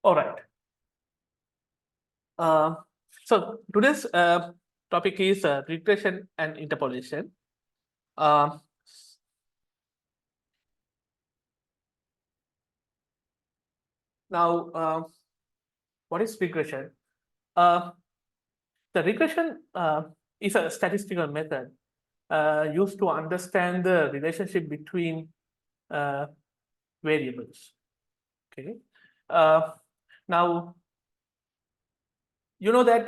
All right. So today's topic is regression and interpolation. Now, what is regression? The regression is a statistical method used to understand the relationship between variables. Okay. Now, you know that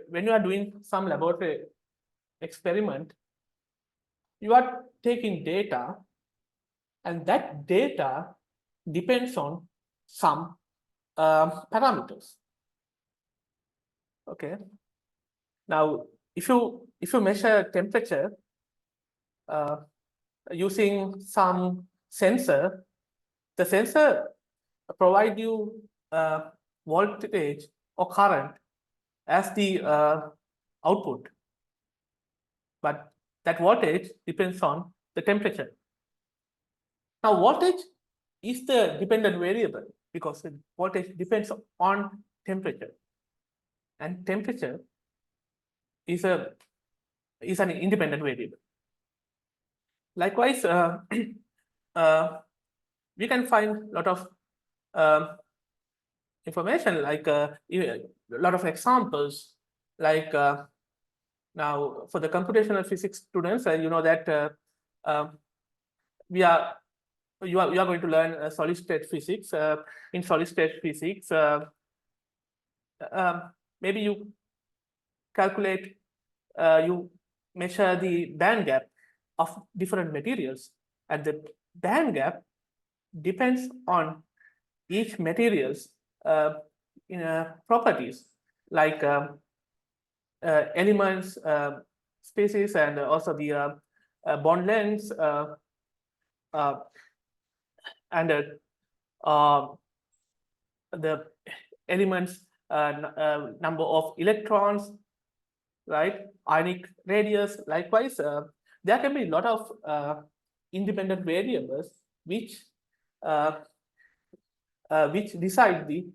when you are doing some laboratory experiment, you are taking data, and that data depends on some parameters. Okay. Now, if you measure temperature using some sensor, the sensor provide you voltage or current as the output, but that voltage depends on the temperature. Now, voltage is the dependent variable because the voltage depends on temperature, and temperature is an independent variable. Likewise, we can find a lot of information, like a lot of examples, like now for the computational physics students, you know that you are going to learn solid state physics. In solid state physics, maybe you calculate, you measure the band gap of different materials, and the band gap depends on each material's properties, like elements, species, and also the bond lengths, and the elements number of electrons, right? Ionic radius. Likewise, there can be a lot of independent variables which decide the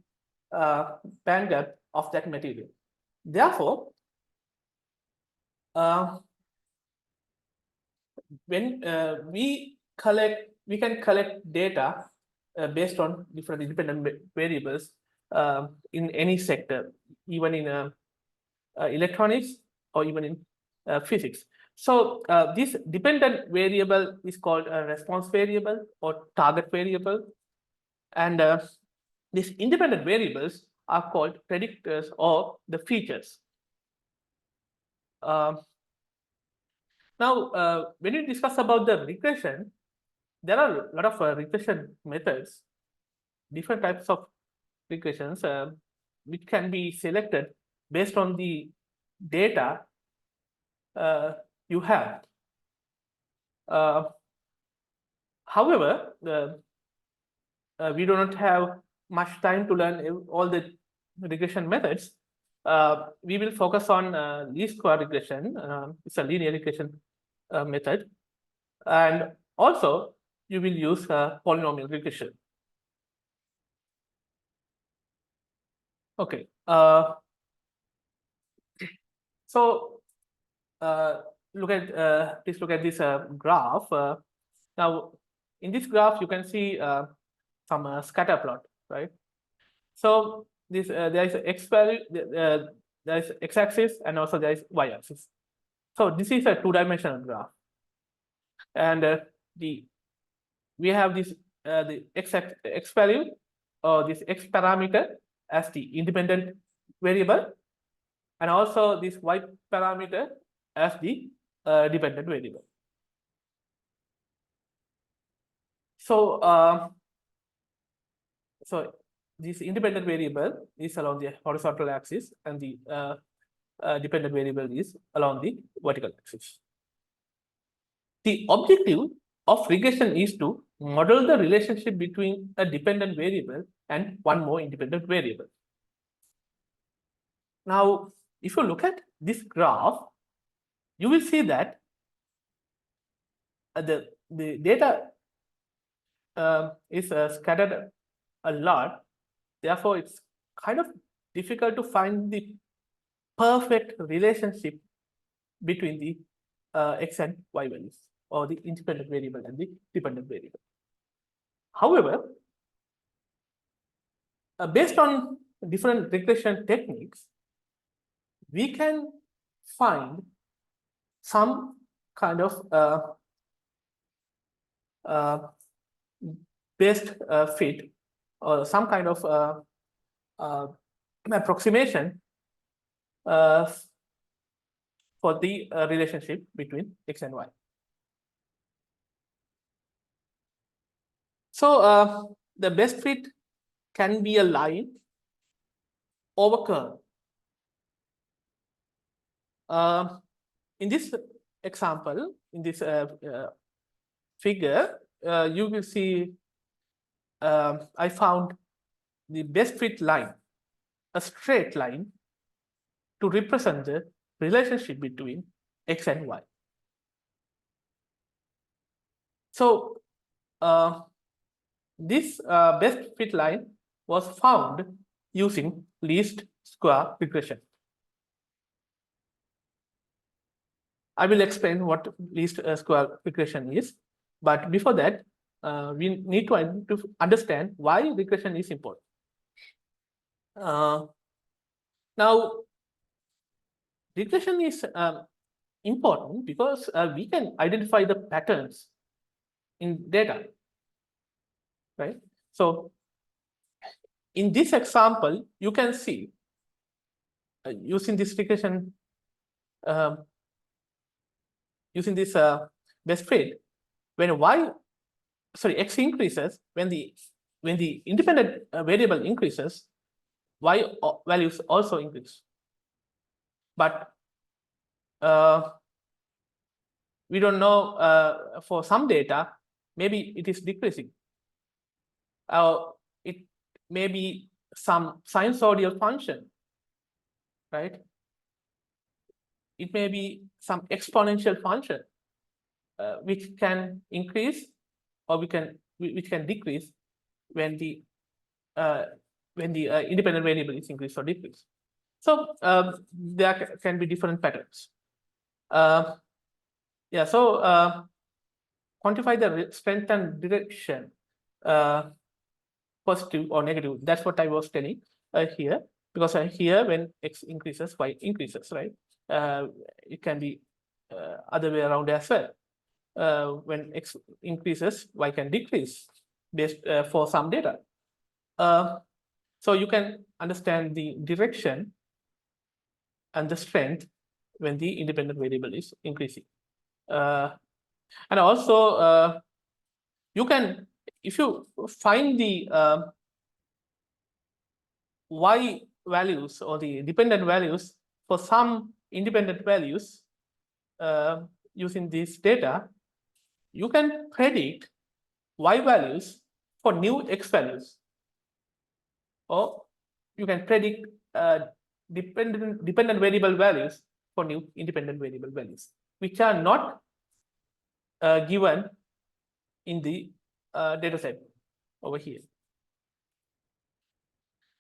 band gap of that material. Therefore, when we can collect data based on different independent variables in any sector, even in electronics or even in physics. So this dependent variable is called a response variable or target variable, and these independent variables are called predictors or the features. Now, when you discuss about the regression, there are a lot of regression methods, different types of regressions, which can be selected based on the data you have. However, we do not have much time to learn all the regression methods. We will focus on least square regression. It's a linear regression method, and also you will use polynomial regression. Okay. So please look at this graph. Now, in this graph, you can see some scatter plot, right? So this there is x value, there is x-axis, and also there is y-axis. So this is a two-dimensional graph, and we have this the x value or this x parameter as the independent variable, and also this y parameter as the dependent variable. So so this independent variable is along the horizontal axis, and the dependent variable is along the vertical axis. The objective of regression is to model the relationship between a dependent variable and one more independent variable. Now, if you look at this graph, you will see that the data is scattered a lot. Therefore, it's kind of difficult to find the perfect relationship between the x and y values, or the independent variable and the dependent variable. However, based on different regression techniques, we can find some kind of best fit, or some kind of approximation for the relationship between x and y. So the best fit can be a line over curve. In this example, in this figure, you will see I found the best fit line, a straight line, to represent the relationship between x and y. So this best fit line was found using least square regression. I will explain what least square regression is, but before that, we need to understand why regression is important. Now, regression is important because we can identify the patterns in data, right? So in this example, you can see using this regression, using this best fit, when x increases, when the independent variable increases, y values also increase. But we don't know, for some data, maybe it is decreasing. It may be some sinusoidal function, right? It may be some exponential function, which can increase, or which can decrease when the independent variable is increased or decreased. So there can be different patterns. Yeah, so quantify the strength and direction, positive or negative. That's what I was telling here, because here when x increases, y increases, right? It can be other way around as well. When x increases, y can decrease based for some data. So you can understand the direction and the strength when the independent variable is increasing. And also, you can, if you find the y values or the dependent values for some independent values using this data, you can predict y values for new x values, or you can predict dependent variable values for new independent variable values, which are not given in the data set over here.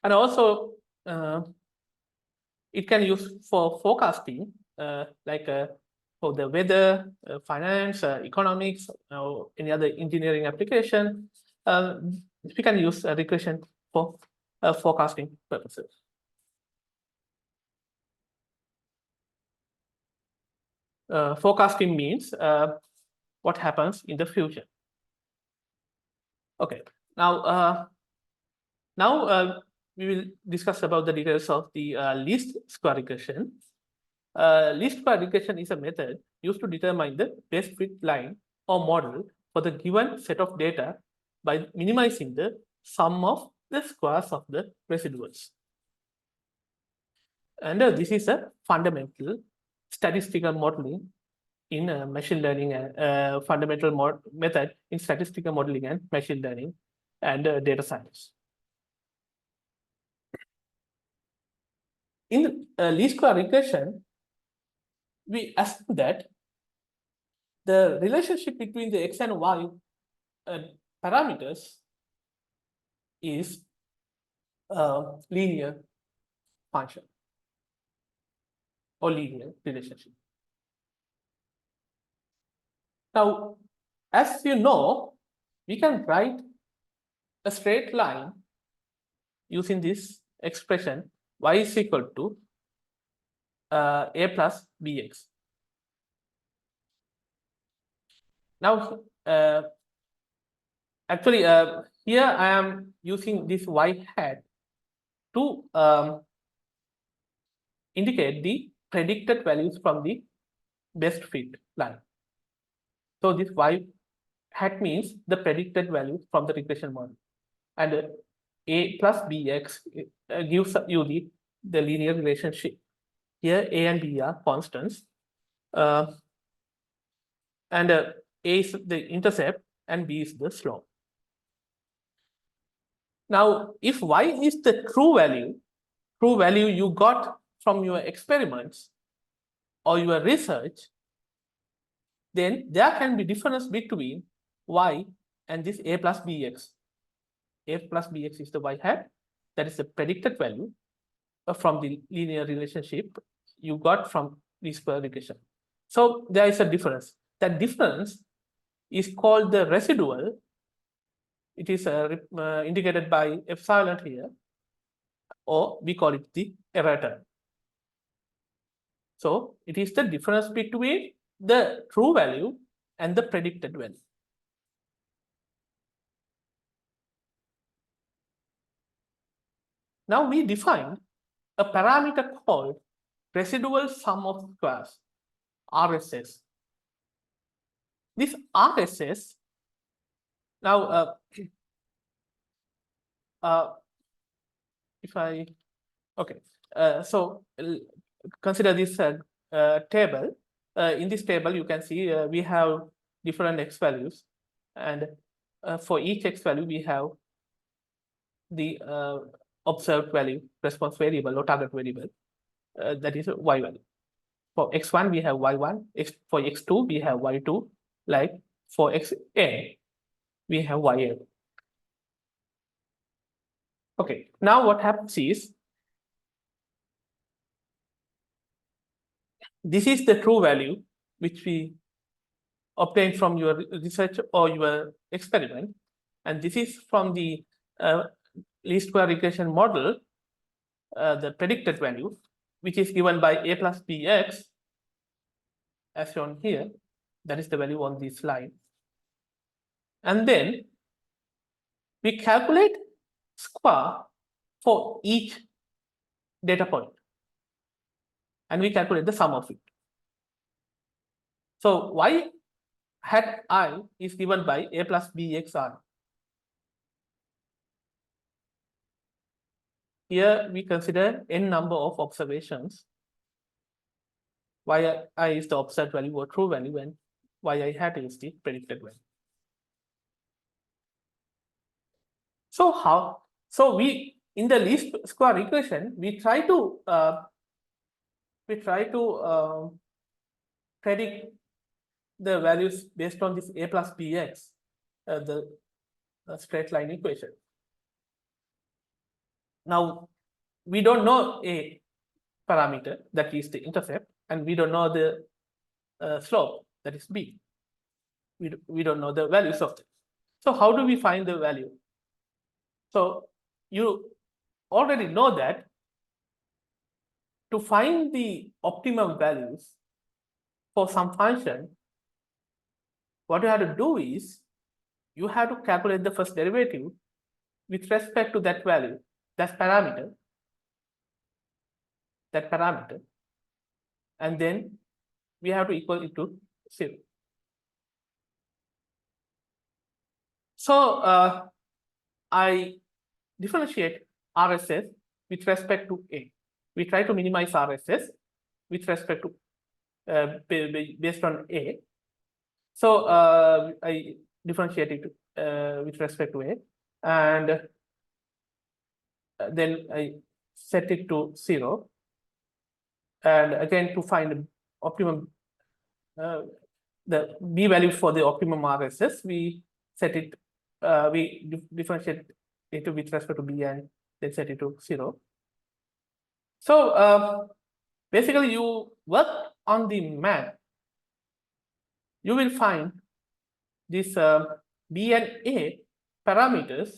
And also, it can use for forecasting, like for the weather, finance, economics, or any other engineering application. We can use regression for forecasting purposes. Forecasting means what happens in the future. Okay, now we will discuss about the details of the least square regression. Least square regression is a method used to determine the best fit line or model for the given set of data by minimizing the sum of the squares of the residuals. And this is a fundamental statistical modeling in machine learning, fundamental method in statistical modeling and machine learning and data science. In least square regression, we assume that the relationship between the x and y parameters is linear function or linear relationship. Now, as you know, we can write a straight line using this expression y is equal to a plus bx. Now, actually, here I am using this y hat to indicate the predicted values from the best fit line. So this y hat means the predicted values from the regression model, and a plus bx gives you the linear relationship. Here a and b are constants, and a is the intercept and b is the slope. Now, if y is the true value you got from your experiments or your research, then there can be difference between y and this a plus bx. A plus bx is the y hat, that is the predicted value from the linear relationship you got from least square regression. So there is a difference. That difference is called the residual. It is indicated by epsilon here, or we call it the error term. So it is the difference between the true value and the predicted value. Now we define a parameter called residual sum of squares, RSS. This RSS, now if I, okay, so consider this table. In this table, you can see we have different x values, and for each x value, we have the observed value, response variable or target variable, that is y value. For x1, we have y1. For x2, we have y2. Like for xn, we have yn. Okay, now what happens is, this is the true value which we obtained from your research or your experiment, and this is from the least square regression model, the predicted value, which is given by a plus bx, as shown here. That is the value on this line. And then we calculate square for each data point, and we calculate the sum of it. So y hat I is given by a plus bxr. Here we consider n number of observations. Y I is the observed value or true value, and y I hat is the predicted value. So how? So we, in the least square regression, we try to predict the values based on this a plus bx, the straight line equation. Now, we don't know a parameter, that is the intercept, and we don't know the slope, that is b. We don't know the values of it. So how do we find the value? So you already know that to find the optimum values for some function, what you have to do is you have to calculate the first derivative with respect to that value, that parameter, and then we have to equal it to 0. So I differentiate RSS with respect to A. We try to minimize RSS with respect to based on A. So I differentiate it with respect to A, and then I set it to 0. And again, to find optimum, the B value for the optimum RSS, we set it, we differentiate it with respect to B and then set it to 0. So basically you work on the map, you will find these B and A parameters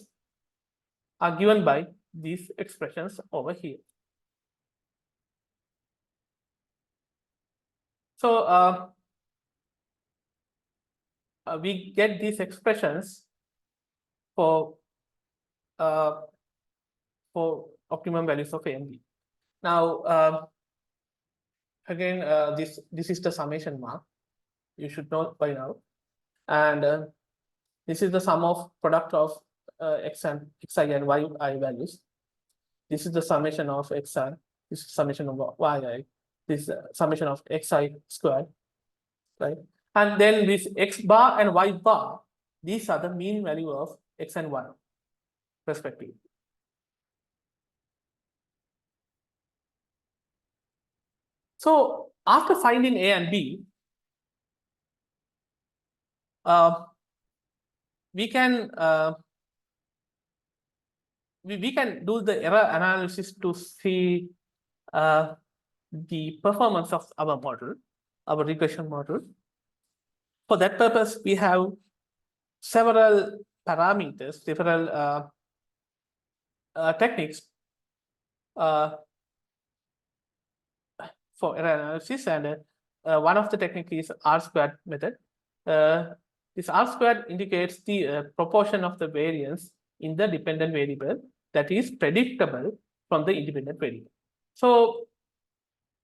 are given by these expressions over here. So we get these expressions for optimum values of A and B. Now again, this is the summation mark. You should know by now, and this is the sum of product of xi and yi values. This is the summation of xi. This is summation of yi. This is summation of xi squared, right? And then this x bar and y bar, these are the mean value of x and y, respectively. So after finding A and B, we can we can do the error analysis to see the performance of our model, our regression model. For that purpose, we have several parameters, several techniques for error analysis, and one of the techniques is R-squared method. This R-squared indicates the proportion of the variance in the dependent variable that is predictable from the independent variable. So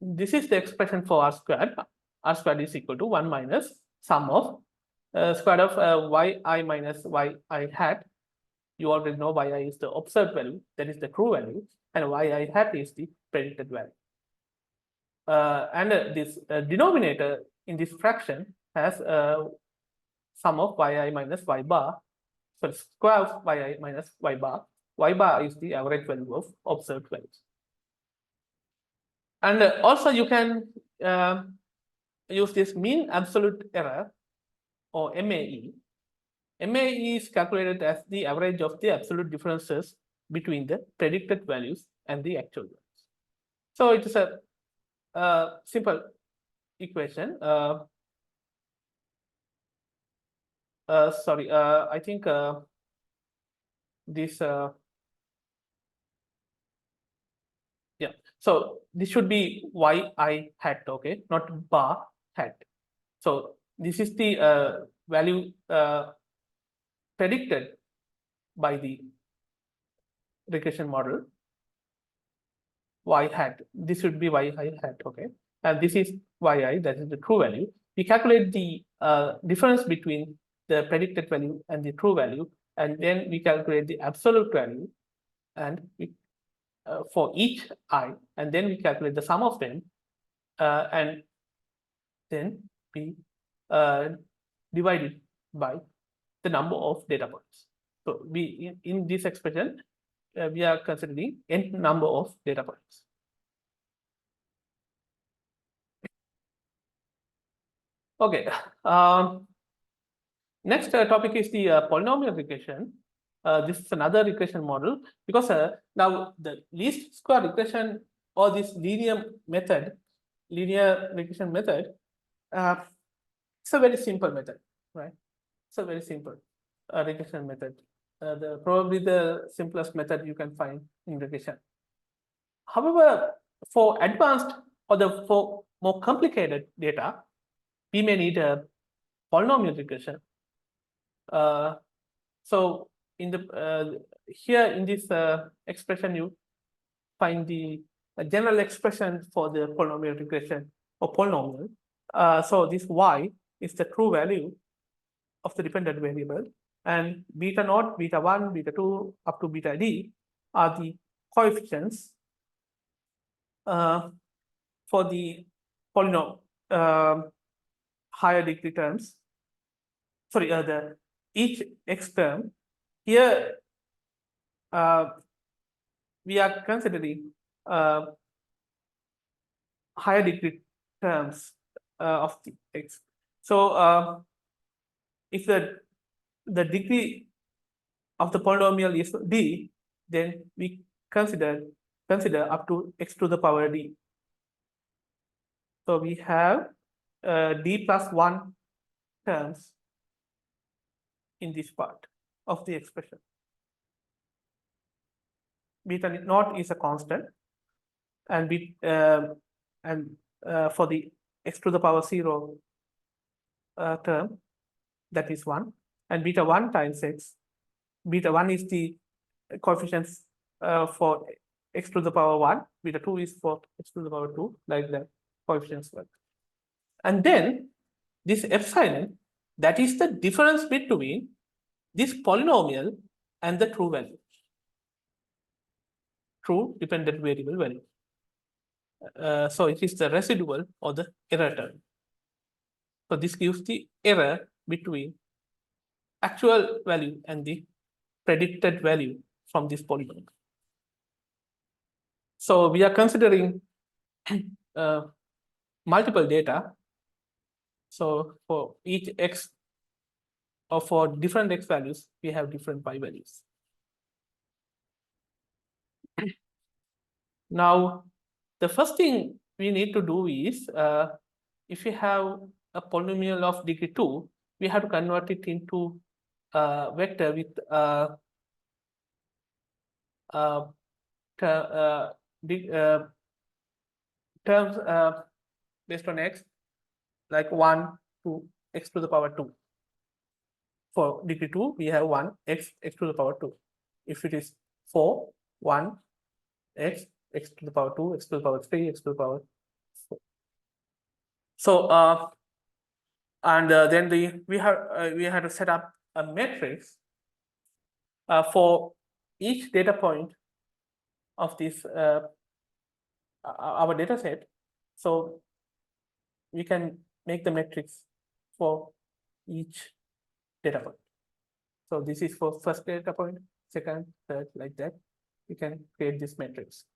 this is the expression for R-squared. R-squared is equal to 1 minus sum of square of yi minus yi hat. You already know yi is the observed value, that is the true value, and yi hat is the predicted value. And this denominator in this fraction has sum of yi minus y bar, so square of yi minus y bar. Y bar is the average value of observed values. And also you can use this mean absolute error, or MAE. MAE is calculated as the average of the absolute differences between the predicted values and the actual values. So it is a simple equation. Sorry, I think this yeah, so this should be yi hat, okay, not bar hat. So this is the value predicted by the regression model, y hat. This should be yi hat, okay, and this is yi, that is the true value. We calculate the difference between the predicted value and the true value, and then we calculate the absolute value, and we for each I, and then we calculate the sum of them, and then we divide it by the number of data points. So we in this expression we are considering n number of data points. Okay. Next topic is the polynomial regression. This is another regression model, because now the least square regression, or this linear regression method, it's a very simple method, right? It's a very simple regression method. Probably the simplest method you can find in regression. However, for advanced or for more complicated data, we may need a polynomial regression. So in the here in this expression, you find the general expression for the polynomial regression or polynomial. So this y is the true value of the dependent variable, and beta naught, beta 1, beta 2, up to beta d are the coefficients for the polynomial higher degree terms. Sorry, the each x term. Here we are considering higher degree terms of the x. So if the degree of the polynomial is d, then we consider up to x to the power d. So we have d plus 1 terms in this part of the expression. Beta naught is a constant, and for the x to the power 0 term, that is 1, and beta 1 times x. Beta 1 is the coefficients for x to the power 1, beta 2 is for x to the power 2, like that coefficients work. And then this epsilon, that is the difference between this polynomial and the true value, true dependent variable value. So it is the residual or the error term. So this gives the error between actual value and the predicted value from this polynomial. So we are considering multiple data. So for each x, or for different x values, we have different y values. Now, the first thing we need to do is, if we have a polynomial of degree 2, we have to convert it into a vector with terms based on x, like 1 to x to the power 2. For degree 2, we have 1 x to the power 2. If it is 4, 1 x to the power 2, x to the power 3, x to the power 4. So and then we had to set up a matrix for each data point of this our data set. So we can make the matrix for each data point. So this is for first data point, second, third, like that. We can create this matrix.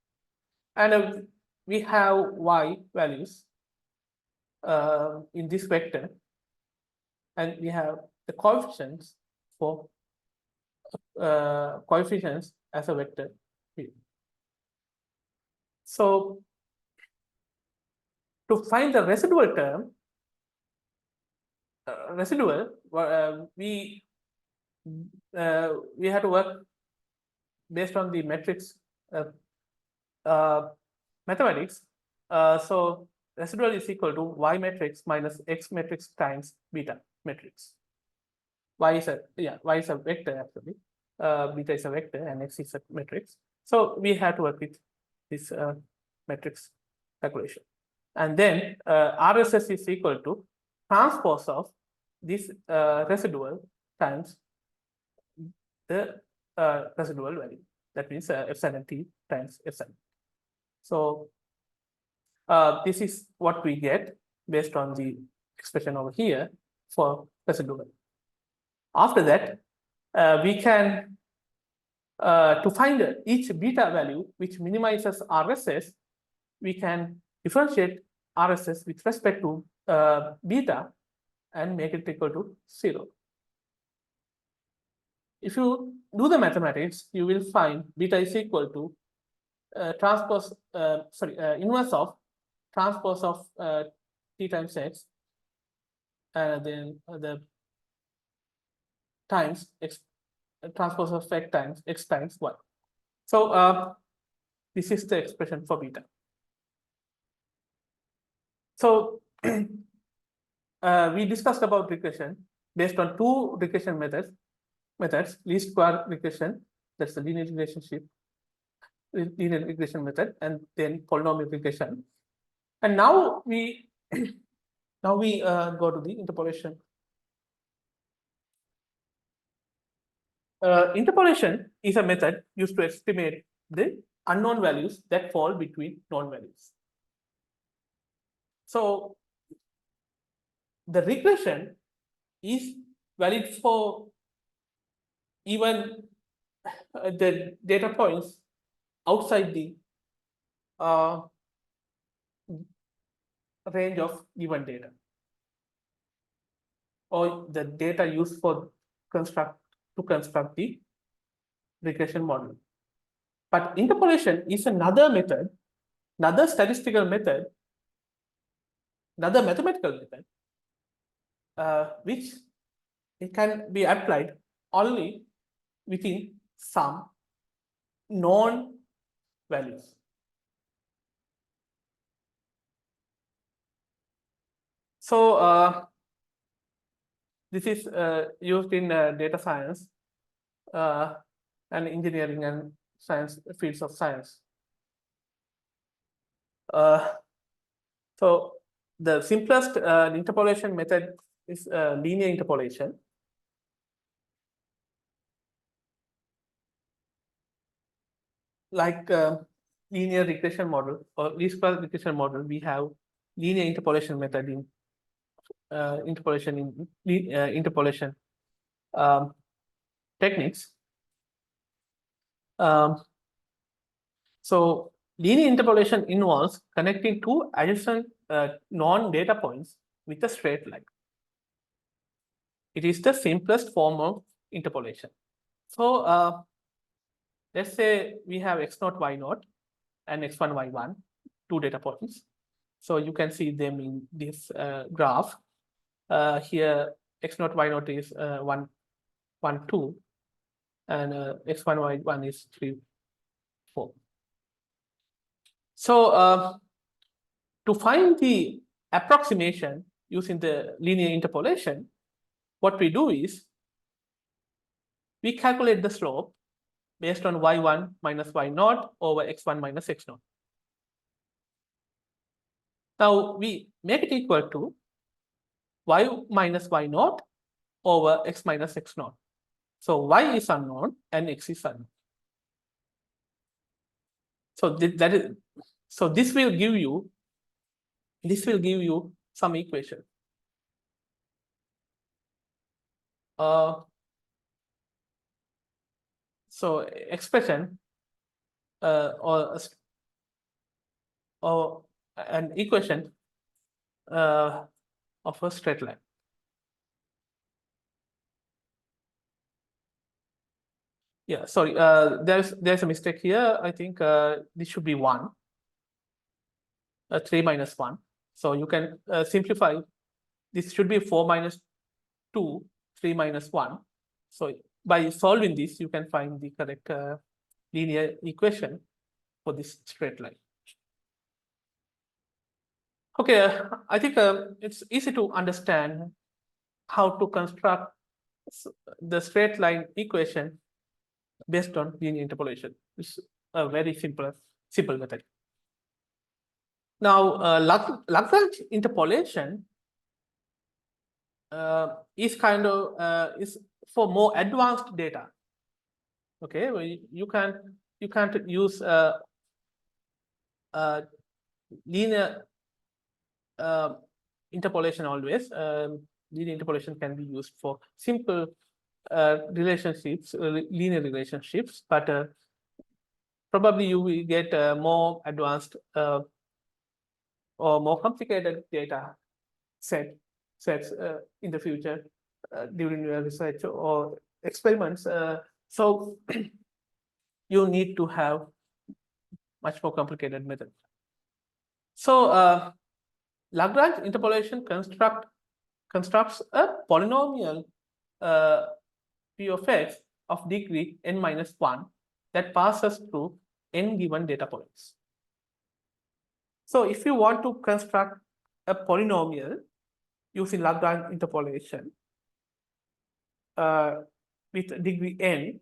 And we have y values in this vector, and we have the coefficients for coefficients as a vector field. So to find the residual term, we had to work based on the matrix mathematics. So residual is equal to y matrix minus x matrix times beta matrix. Y is a vector actually. Beta is a vector and x is a matrix. So we have to work with this matrix calculation. And then RSS is equal to transpose of this residual times the residual value. That means epsilon t times epsilon. So this is what we get based on the expression over here for residual. After that, we can, to find each beta value which minimizes RSS, we can differentiate RSS with respect to beta and make it equal to 0. If you do the mathematics, you will find beta is equal to inverse of transpose of t times x, and then the times x, transpose of x times y. So this is the expression for beta. So we discussed about regression based on two regression methods, least square regression, that's the linear regression method, and then polynomial regression. And now we go to the interpolation. Interpolation is a method used to estimate the unknown values that fall between known values. So the regression is valid for even the data points outside the range of given data, or the data used for construct the regression model. But interpolation is another method, another statistical method, another mathematical method, which it can be applied only within some known values. So this is used in data science and engineering and science fields of science. So the simplest interpolation method is linear interpolation. Like linear regression model or least square regression model, we have linear interpolation method in interpolation techniques. So linear interpolation involves connecting two adjacent non-data points with a straight line. It is the simplest form of interpolation. So let's say we have x0, y0 and x1, y1, two data points. So you can see them in this graph. Here x0, y0 is 1, 1, 2, and x1, y1 is 3, 4. So to find the approximation using the linear interpolation, what we do is we calculate the slope based on y1 minus y0 over x1 minus x0. Now we make it equal to y minus y0 over x minus x0. So y is unknown and x is unknown. So this will give you some equation. So expression or an equation of a straight line. Yeah, sorry, there's a mistake here. I think this should be 1, 3 minus 1. So you can simplify. This should be 4 minus 2, 3 minus 1. So by solving this, you can find the correct linear equation for this straight line. Okay, I think it's easy to understand how to construct the straight line equation based on linear interpolation. It's a very simple method. Now, Lagrange interpolation is kind of is for more advanced data. Okay, well, you can't use linear interpolation always. Linear interpolation can be used for simple relationships, linear relationships, but probably you will get more advanced or more complicated data sets in the future during your research or experiments. So you need to have much more complicated method. So Lagrange interpolation constructs a polynomial p of x of degree n minus 1 that passes through n given data points. So if you want to construct a polynomial using Lagrange interpolation with degree n,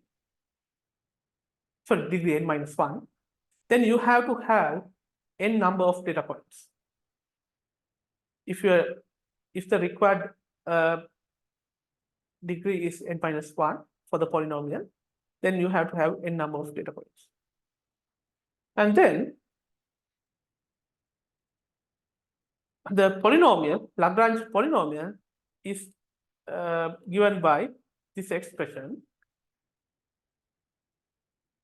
sorry, degree n minus 1, then you have to have n number of data points. If the required degree is n minus 1 for the polynomial, then you have to have n number of data points. And then the polynomial, Lagrange polynomial, is given by this expression.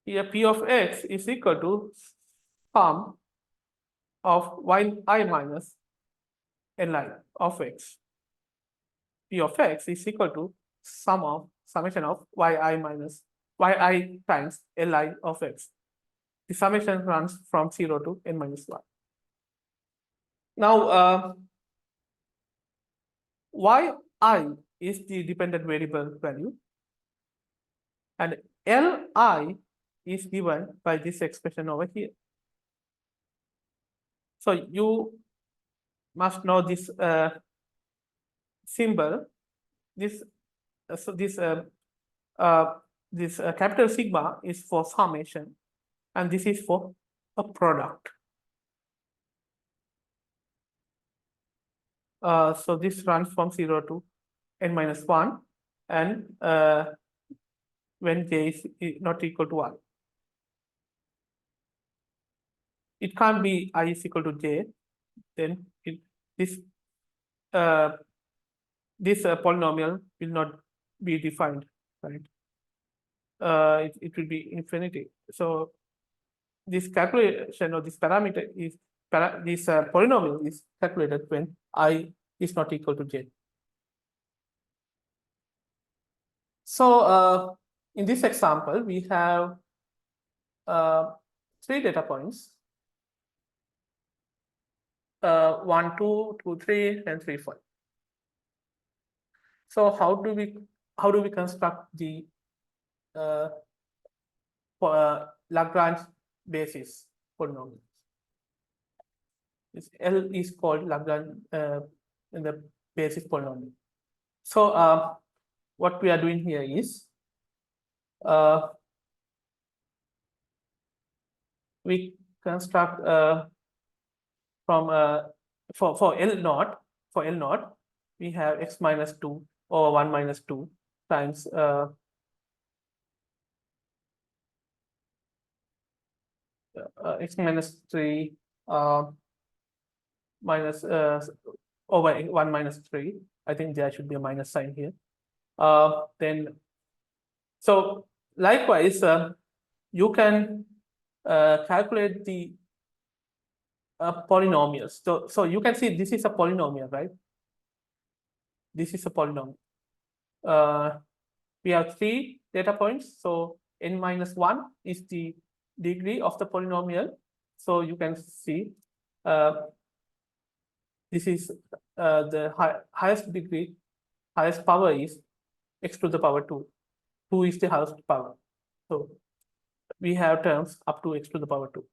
Here p of x is equal to sum of yi minus li of x. P of x is equal to summation of yi times li of x. the summation runs from 0 to n minus 1. Now, yi is the dependent variable value, and li is given by this expression over here. So you must know this symbol. This capital sigma is for summation, and this is for a product. So this runs from 0 to n minus 1, and when j is not equal to 1. It can't be I is equal to j, then this polynomial will not be defined, right? It will be infinity. So this calculation or this parameter is this polynomial is calculated when I is not equal to j. So in this example, we have 3 data points, 1, 2, 2, 3, and 3, 4. So how do we construct the Lagrange basis polynomials? This L is called Lagrange in the basis polynomial. So what we are doing here is we construct from for L naught we have x minus 2 or 1 minus 2 times x minus 3 minus over 1 minus 3. I think there should be a minus sign here. Then, so likewise, you can calculate the polynomials. So you can see this is a polynomial, right? This is a polynomial. We have 3 data points. So n minus 1 is the degree of the polynomial. So you can see this is the highest degree, highest power is x to the power 2. 2 is the highest power. So we have terms up to x to the power 2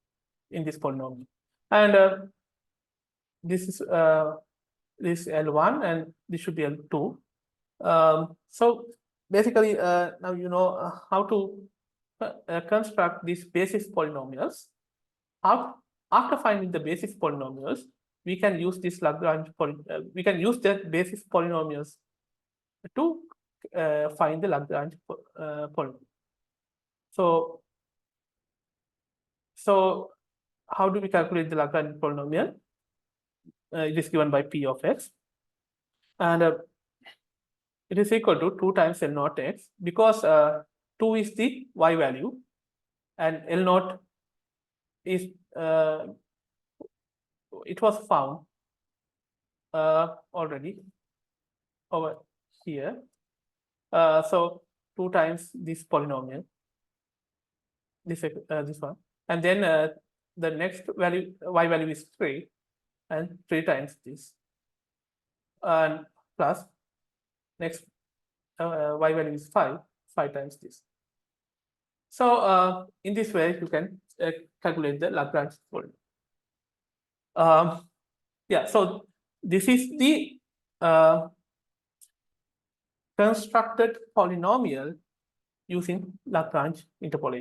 in this polynomial. And this is this L1, and this should be L2. So basically, now you know how to construct these basis polynomials. After finding the basis polynomials, we can use this Lagrange we can use the basis polynomials to find the Lagrange polynomial. So how do we calculate the Lagrange polynomial? It is given by p of x, and it is equal to 2 times L naught x, because 2 is the y value, and L naught is it was found already over here. So 2 times this polynomial, this one, and then the next value, y value is 3, and 3 times this, and plus next y value is 5 times this. So in this way you can calculate the Lagrange polynomial. Yeah, so this is the constructed polynomial using Lagrange interpolation.